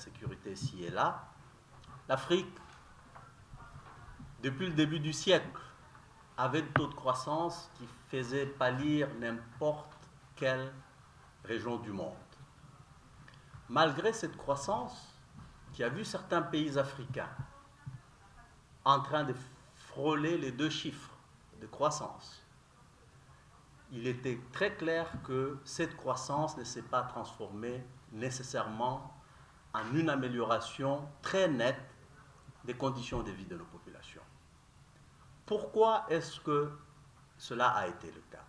insécurité ci et là, l'Afrique, depuis le début du siècle, avait des taux de croissance qui faisaient pâlir n'importe quelle région du monde. Malgré cette croissance, qui a vu certains pays africains en train de frôler les 2 chiffres de croissance, il était très clair que cette croissance ne s'est pas transformée nécessairement en une amélioration très nette des conditions de vie de nos populations. Pourquoi est-ce que cela a été le cas?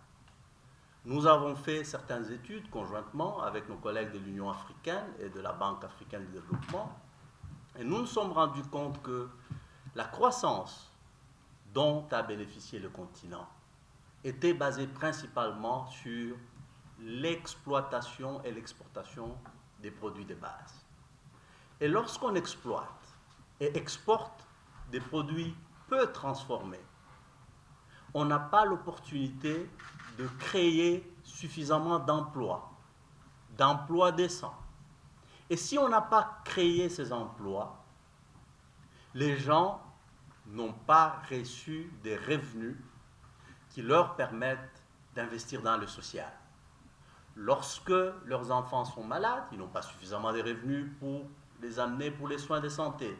Nous avons fait certaines études conjointement avec nos collègues de l'Union africaine et de la Banque africaine de développement, et nous nous sommes rendus compte que la croissance dont a bénéficié le continent était basée principalement sur l'exploitation et l'exportation des produits de base. Et lorsqu'on exploite et exporte des produits peu transformés, on n'a pas l'opportunité de créer suffisamment d'emplois décents. Et si on n'a pas créé ces emplois, les gens n'ont pas reçu des revenus qui leur permettent d'investir dans le social. Lorsque leurs enfants sont malades, ils n'ont pas suffisamment de revenus pour les amener pour les soins de santé.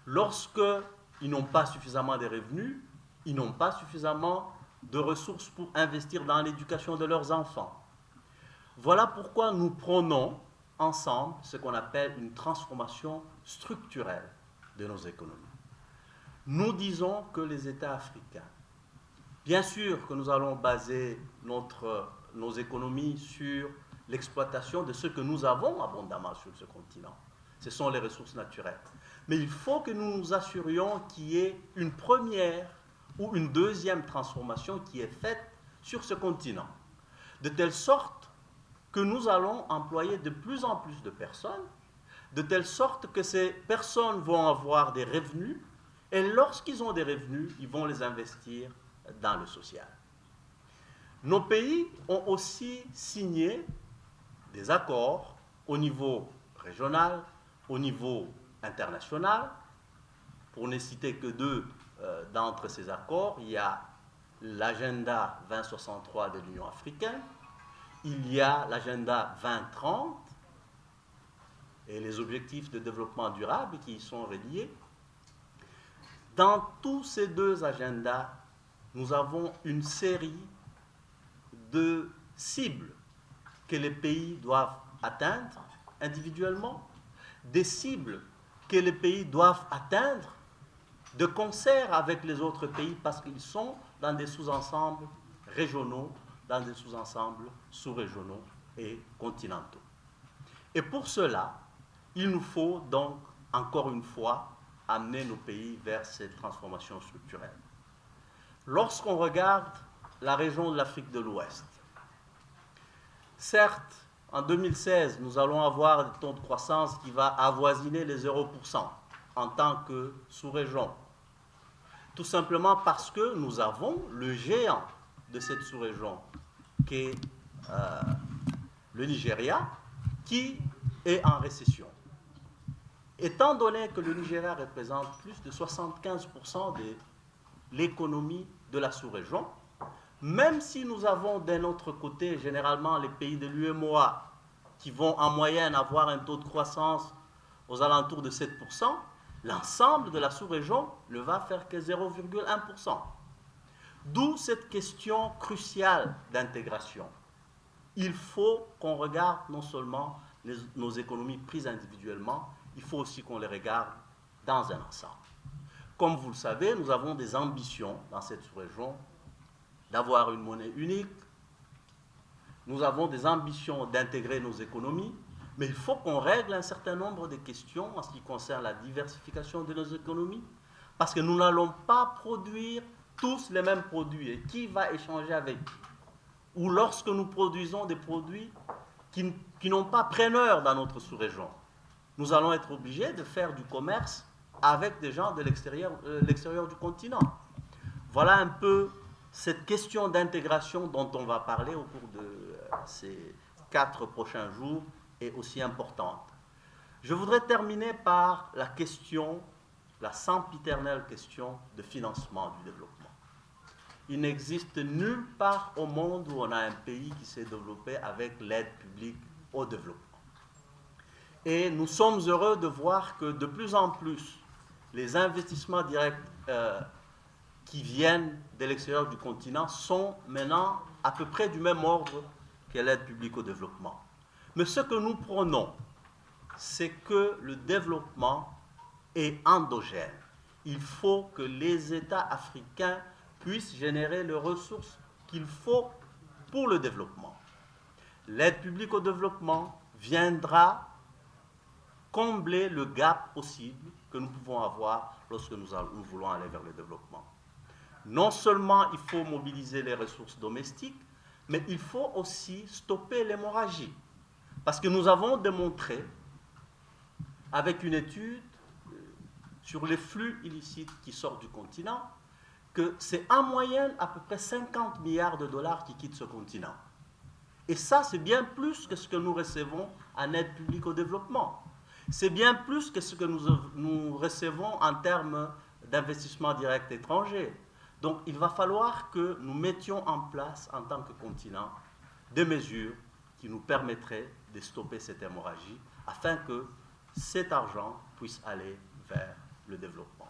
Lorsqu'ils n'ont pas suffisamment de revenus, ils n'ont pas suffisamment de ressources pour investir dans l'éducation de leurs enfants. Voilà pourquoi nous prônons ensemble ce qu'on appelle une transformation structurelle de nos économies. Nous disons que les États africains, bien sûr que nous allons baser nos économies sur l'exploitation de ce que nous avons abondamment sur ce continent. Ce sont les ressources naturelles. Mais il faut que nous nous assurions qu'il y ait une première ou une deuxième transformation qui est faite sur ce continent, de telle sorte que nous allons employer de plus en plus de personnes, de telle sorte que ces personnes vont avoir des revenus, et lorsqu'ils ont des revenus, ils vont les investir dans le social. Nos pays ont aussi signé des accords au niveau régional, au niveau international. Pour ne citer que 2 d'entre ces accords, il y a l'agenda 2063 de l'Union africaine, il y a l'agenda 2030 et les objectifs de développement durable qui y sont reliés. Dans tous ces 2 agendas, nous avons une série de cibles que les pays doivent atteindre individuellement, des cibles que les pays doivent atteindre de concert avec les autres pays parce qu'ils sont dans des sous-ensembles régionaux, dans des sous-ensembles sous-régionaux et continentaux. Et pour cela, il nous faut donc, encore une fois, amener nos pays vers cette transformation structurelle. Lorsqu'on regarde la région de l'Afrique de l'Ouest, certes, en 2016, nous allons avoir des taux de croissance qui vont avoisiner les 0% en tant que sous-région. Tout simplement parce que nous avons le géant de cette sous-région, qui est le Nigeria, qui est en récession. Étant donné que le Nigeria représente plus de 75% de l'économie de la sous-région, même si nous avons d'un autre côté généralement les pays de l'UEMOA qui vont en moyenne avoir un taux de croissance aux alentours de 7%, l'ensemble de la sous-région ne va faire que 0,1%. D'où cette question cruciale d'intégration. Il faut qu'on regarde non seulement nos économies prises individuellement, il faut aussi qu'on les regarde dans un ensemble. Comme vous le savez, nous avons des ambitions dans cette sous-région d'avoir une monnaie unique. Nous avons des ambitions d'intégrer nos économies, mais il faut qu'on règle un certain nombre de questions en ce qui concerne la diversification de nos économies, parce que nous n'allons pas produire tous les mêmes produits. Et qui va échanger avec qui? Ou lorsque nous produisons des produits qui n'ont pas preneur dans notre sous-région, nous allons être obligés de faire du commerce avec des gens de l'extérieur du continent. Voilà un peu cette question d'intégration dont on va parler au cours de ces 4 prochains jours est aussi importante. Je voudrais terminer par la question, la sempiternelle question de financement du développement. Il n'existe nulle part au monde où on a un pays qui s'est développé avec l'aide publique au développement. Et nous sommes heureux de voir que de plus en plus, les investissements directs qui viennent de l'extérieur du continent sont maintenant à peu près du même ordre que l'aide publique au développement. Mais ce que nous prônons, c'est que le développement est endogène. Il faut que les États africains puissent générer les ressources qu'il faut pour le développement. L'aide publique au développement viendra combler le gap possible que nous pouvons avoir lorsque nous voulons aller vers le développement. Non seulement il faut mobiliser les ressources domestiques, mais il faut aussi stopper l'hémorragie. Parce que nous avons démontré, avec une étude sur les flux illicites qui sortent du continent, que c'est en moyenne à peu près 50 milliards de dollars qui quittent ce continent. Et ça, c'est bien plus que ce que nous recevons en aide publique au développement. C'est bien plus que ce que nous recevons en termes d'investissement direct étranger. Donc il va falloir que nous mettions en place, en tant que continent, des mesures qui nous permettraient de stopper cette hémorragie afin que cet argent puisse aller vers le développement.